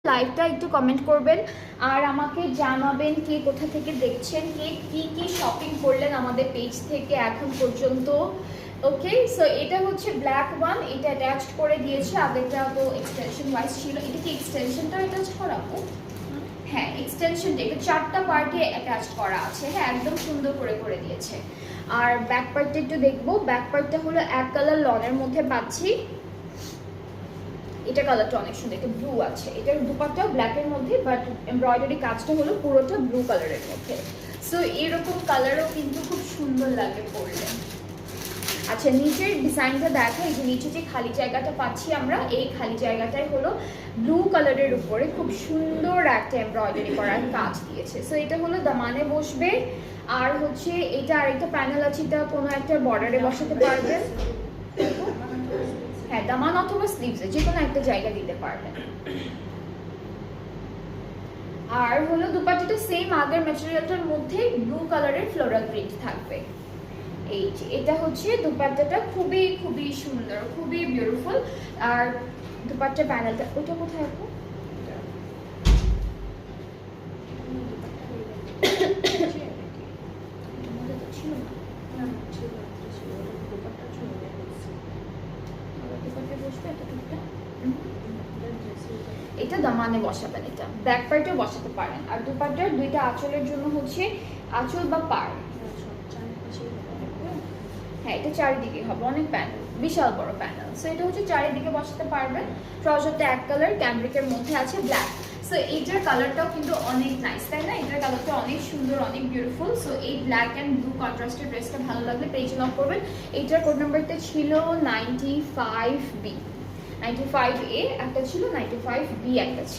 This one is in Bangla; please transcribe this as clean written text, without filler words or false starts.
লাইভটা একটু কমেন্ট করবেন আর আমাকে জানাবেন কে কোথা থেকে দেখছেন, কে কি কি শপিং করলেন আমাদের পেজ থেকে এখন পর্যন্ত। ওকে, সো এটা হচ্ছে ব্ল্যাক ওয়ান, এটা অ্যাটাচড করে দিয়েছে, আগেরটা তো এক্সটেনশন ওয়াইজ ছিল। এটা কি এক্সটেনশনটা অ্যাটাচ করা? হ্যাঁ, এক্সটেনশনটা এটা 4টা পার্টে অ্যাটাচ করা আছে। হ্যাঁ, একদম সুন্দর করে করে দিয়েছে। আর ব্যাক পার্টটা একটু দেখবো। ব্যাক পার্টটা হলো এক কালার লনের মধ্যে পাচ্ছি। এটা কালারটা অনেক সুন্দর, এটা ব্লু আছে। এটার দুপাট্টাও ব্ল্যাকের মধ্যে, বাট এমব্রয়ডারি কাজটা হলো পুরোটা ব্লু কালারের মধ্যে। সো এরকম কালারও কিন্তু খুব সুন্দর লাগে পরলে। আচ্ছা, নিচের ডিজাইনটা দেখো। এই যে নিচে যে খালি জায়গাটা পাচ্ছি আমরা, এই খালি জায়গাটাই হলো ব্লু কালারের উপরে খুব সুন্দর একটা এমব্রয়ডারি করার কাজ দিয়েছে। সো এটা হলো দামানে বসবে। আর হচ্ছে এটা আরেকটা প্যানেল আছে, এটা কোনো একটা বর্ডারে বসাতে পারবেন। হ্যাঁ, দামান অথবা স্লিভসে যে কোনো একটা জায়গা দিতে পারবেন। আর হলো দুপাট্টাটা সেম আগের ম্যাটেরিয়ালটার মধ্যে ব্লু কালারের ফ্লোরাল প্রিন্ট থাকবে। এই যে এটা হচ্ছে দুপাট্টাটা, খুবই খুবই সুন্দর, খুবই বিউটিফুল। আর দুপাট্টার প্যানেলটা ওটা কোথায় আপু? এটা দামানে বসাবেন, এটা ব্যাক পার্টেও বসাতে পারেন। আর দুপাট্টার দুইটা আঁচলের জন্য হচ্ছে আঁচল বা পাড়। হ্যাঁ, এটা চারিদিকে হবে, অনেক প্যানেল, বিশাল বড় প্যানেল। সো এটা হচ্ছে চারিদিকে বসাতে পারবেন। ট্রাউজারটা এক কালার ক্যামব্রিকের মধ্যে আছে, ব্ল্যাক। সো এইটার কালারটাও কিন্তু অনেক নাইস, তাই না? এটার কালারটা অনেক সুন্দর, অনেক বিউটিফুল। সো এই ব্ল্যাক অ্যান্ড ব্লু কন্ট্রাস্টের ড্রেসটা ভালো লাগলে পেজে লক করবেন। এইটার কোড নাম্বারটা ছিল 95B, 95A একটা ছিল, 95B একটা ছিল।